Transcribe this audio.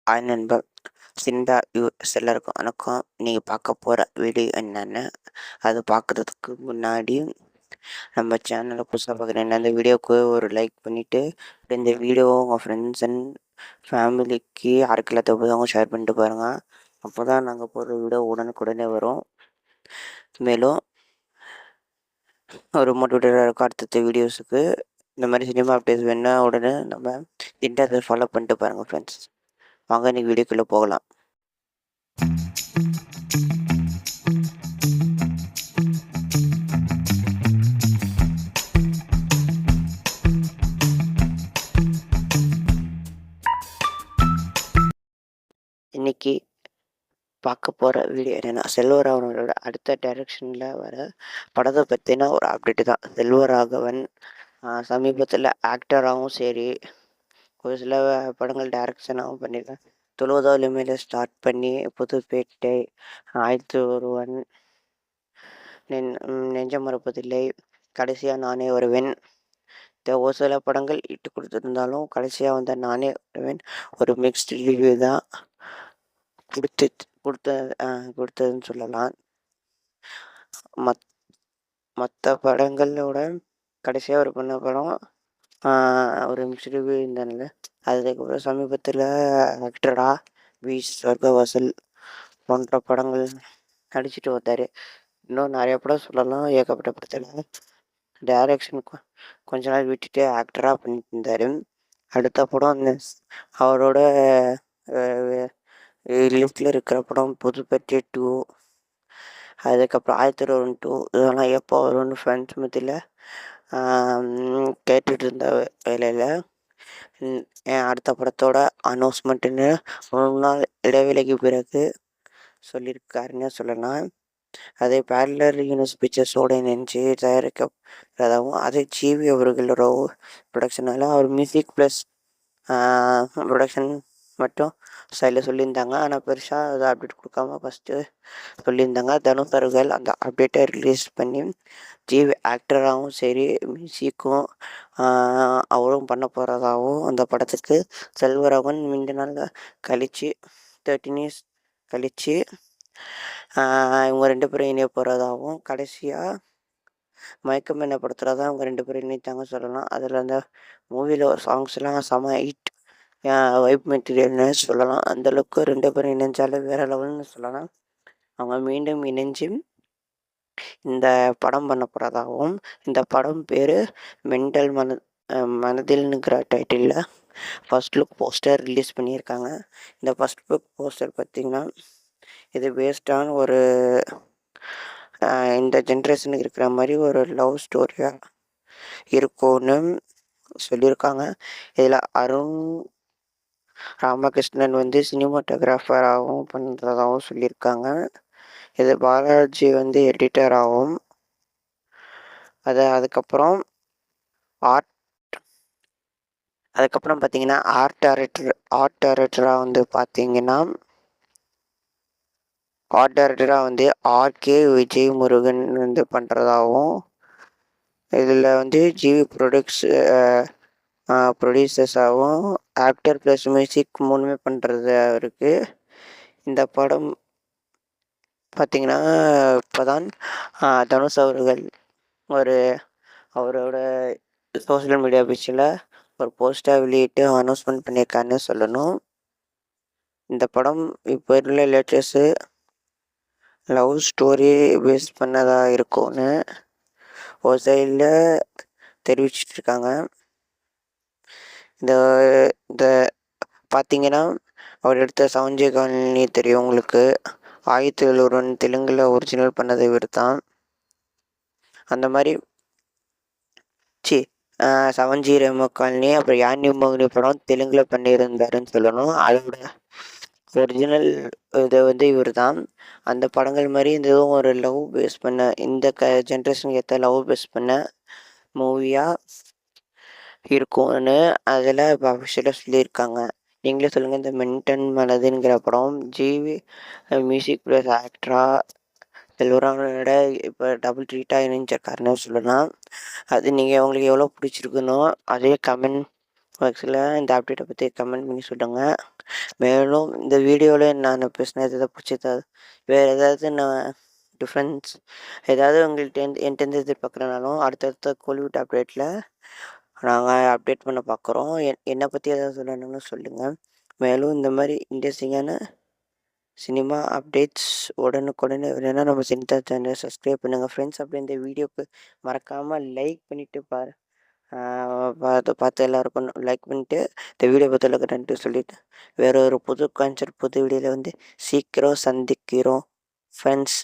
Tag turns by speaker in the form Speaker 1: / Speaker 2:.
Speaker 1: Hi நண்பா, சிந்தா எல்லாருக்கும் வணக்கம். நீங்கள் பார்க்க போகிற வீடியோ என்னென்னு அது பார்க்குறதுக்கு முன்னாடி நம்ம சேனலை புதுசாக பார்க்குறேன். அந்த வீடியோவுக்கு ஒரு லைக் பண்ணிவிட்டு இந்த வீடியோவை உங்கள் ஃப்ரெண்ட்ஸ் அண்ட் ஃபேமிலிக்கு யாருக்கு இல்லாத அவங்க ஷேர் பண்ணிட்டு பாருங்கள். அப்போ தான் நாங்கள் போடுற வீடியோ உடனுக்குடனே வரும். மேலும் ஒரு மோட்டிவேட்டடாக இருக்கும் அடுத்தடுத்த வீடியோஸுக்கு. இந்த மாதிரி சினிமா அப்டேட்ஸ் வேணுன்னா உடனே நம்ம இன்டர்நெட்டை ஃபாலோ பண்ணிட்டு பாருங்கள் ஃப்ரெண்ட்ஸ். வாங்க இன்றைக்கி வீடியோக்குள்ளே போகலாம். இன்றைக்கி பார்க்க போகிற வீடியோ என்னென்னா, செல்வராகவனோட அடுத்த டைரக்ஷனில் வர படத்தை பற்றின ஒரு அப்டேட்டு தான். செல்வராகவன் சமீபத்தில் ஆக்டராகவும் சரி, ஒரு சில படங்கள் டைரக்ஷனாகவும் பண்ணியிருக்கேன். 90 மேலே ஸ்டார்ட் பண்ணி புதுப்பேட்டை, ஆயிரத்தி ஒருவன், நெஞ்சம் மறப்பதில்லை, கடைசியாக நானே வருவேன். ஒரு சில படங்கள் இட்டு கொடுத்துருந்தாலும் கடைசியாக வந்த நானே வருவேன் ஒரு மிக்ஸ்டு ரிவ்யூ தான் கொடுத்ததுன்னு சொல்லலாம். மற்ற படங்களோட கடைசியாக ஒரு பண்ண படம் ஒரு மிக்ஸ்டு ரிவ்யூ இருந்தாங்கல்ல. அதுக்கப்புறம் சமீபத்தில் ஆக்டரா வி சொர்க்கவாசல் போன்ற படங்கள் நடிச்சிட்டு வந்தார். இன்னும் நிறைய படம் சொல்லலாம். ஏகப்பட்ட படத்தில் டைரக்ஷன் கொஞ்ச நாள் விட்டுட்டு ஆக்டராக பண்ணிட்டு இருந்தார். அடுத்த படம் அவரோட லிஸ்டில் இருக்கிற படம் புதுப்பேட்டை 2, அதுக்கப்புறம் 1001 இதெல்லாம் எப்போ வரும்னு ஃப்ரெண்ட்ஸ் மத்தியில் கேட்டுட்டு இருந்த வேலையில் என் அடுத்த படத்தோட அனௌன்ஸ்மெண்ட்டுன்னு 3 நாள் இடைவேளைக்கு பிறகு சொல்லியிருக்காருன்னு சொல்லலாம். அதை பேரலர் யூனிவர்ஸ் பிக்சர்ஸோடு இணைஞ்சு தயாரிக்கிறதாகவும் அதை ஜிவி அவர்களோட ப்ரொடக்ஷனால் அவர் மியூசிக் ப்ளஸ் ப்ரொடக்ஷன் மட்டும் சைடில் சொல்லியிருந்தாங்க. ஆனால் பெருசாக அதை அப்டேட் கொடுக்காம ஃபஸ்ட்டு சொல்லியிருந்தாங்க. தனுஷ் அவர்கள் அந்த அப்டேட்டை ரிலீஸ் பண்ணி ஜிவி ஆக்டராகவும் சரி மியூசிக்கும் அவரும் பண்ண போகிறதாகவும் அந்த படத்துக்கு செல்வராகவன் 2 நாள் கழித்து 13 years கழித்து இவங்க 2 பேரும் இணைய போகிறதாகவும், கடைசியாக மயக்கம் என்ன படத்தில் தான் இவங்க 2 பேரும் இணைத்தாங்க சொல்லலாம். அதில் அந்த மூவியில் ஒரு சாங்ஸ்லாம் செம ஹிட் வைப் மெட்டீரியல்னு சொல்லலாம். அந்தளவுக்கு 2 பேரும் இணைஞ்சாலே வேறு லெவல்னு சொல்லலாம். அவங்க மீண்டும் இணைஞ்சு இந்த படம் பண்ண போகிறதாகவும், இந்த படம் பேர் மென்டல் மனதில்ங்கிற டைட்டிலில் ஃபஸ்ட் லுக் போஸ்டர் ரிலீஸ் பண்ணியிருக்காங்க. இந்த ஃபஸ்ட் லுக் போஸ்டர் பார்த்திங்கன்னா இது பேஸ்டான ஒரு இந்த ஜென்ரேஷனுக்கு இருக்கிற மாதிரி ஒரு லவ் ஸ்டோரியாக இருக்கும்னு சொல்லியிருக்காங்க. இதில் அருண் ராமகிருஷ்ணன் சினிமாட்டோகிராஃபராகவும் பண்ணுறதாகவும் சொல்லியிருக்காங்க. இது பாலாஜி எடிட்டராகவும், அதுக்கப்புறம் பார்த்தீங்கன்னா ஆர்ட் டைரக்டராக ஆர்கே விஜயமுருகன் பண்ணுறதாகவும், இதில் ஜிவி ப்ரொடியூசர்ஸாகவும் ஆக்டர் ப்ளஸ் மியூசிக் 3 பண்ணுறது இருக்குது. இந்த படம் பார்த்திங்கன்னா இப்போ தான் தனுஷ் அவர்கள் அவரோட சோஷியல் மீடியா பேஜில் ஒரு போஸ்டர் வெளியிட்டு அனௌன்ஸ்மெண்ட் பண்ணியிருக்காருன்னு சொல்லணும். இந்த படம் இப்போ உள்ள லேட்டஸ்ட்டு லவ் ஸ்டோரி பேஸ் பண்ணதாக இருக்கும்னு ஒரு சைடில் தெரிவிச்சிட்ருக்காங்க. இந்த பார்த்திங்கன்னா அவர் எடுத்த சவஞ்சே காலனி தெரியும் உங்களுக்கு. 1001 தெலுங்கில் ஒரிஜினல் பண்ணது இவர் தான். அந்த மாதிரி 7 காலனி, அப்புறம் யானி மோகினி படம் தெலுங்கில் பண்ணியிருந்தாருன்னு சொல்லணும். அதோட ஒரிஜினல் இது இவர் தான். அந்த படங்கள் மாதிரி இதுவும் ஒரு லவ் பேஸ் பண்ண, இந்த ஜென்ரேஷனுக்கு ஏற்ற லவ் பேஸ் பண்ண மூவியாக இருக்கும்னு அதில் இப்போ அஃபிஷியலாக சொல்லியிருக்காங்க. நீங்களே சொல்லுங்கள், இந்த மென்டல் மனதுங்கிற படம் ஜிவி மியூசிக் ப்ளஸ் ஆக்டராக செல்வராகவனோட இப்போ டபுள் ட்ரீட்டாக இணைஞ்சிருக்காருன்னு சொல்லலாம். அது உங்களுக்கு எவ்வளோ பிடிச்சிருக்குனோ அதே கமெண்ட் பாக்ஸில் இந்த அப்டேட்டை பற்றி கமெண்ட் பண்ணி சொல்லுங்கள். மேலும் இந்த வீடியோவில் நான் பேசினது எதாவது பிடிச்சதா, வேறு ஏதாவது நான் டிஃப்ரென்ஸ் ஏதாவது உங்கள்கிட்ட என்கிட்ட எதிர்பார்க்குறனாலும் அடுத்தடுத்த கோலிவுட் அப்டேட்டில் நாங்கள் அப்டேட் பண்ண பார்க்குறோம். என்னை பற்றி ஏதாவது சொல்லணும்னு சொல்லுங்கள். மேலும் இந்த மாதிரி இன்ட்ரெஸ்டிங்கான சினிமா அப்டேட்ஸ் உடனுக்குடனே வேணும்னா நம்ம சினிதா சேனலை சப்ஸ்கிரைப் பண்ணுங்கள் ஃப்ரெண்ட்ஸ். அப்படி இந்த வீடியோக்கு மறக்காமல் லைக் பண்ணிவிட்டு பார்த்து எல்லாருக்கும் லைக் பண்ணிவிட்டு இந்த வீடியோ பார்த்து நன்றி சொல்லிவிட்டு வேறு ஒரு புது கான்செப்ட் புது வீடியோவில் வந்து சீக்கிரம் சந்திக்கிறோம் ஃப்ரெண்ட்ஸ்.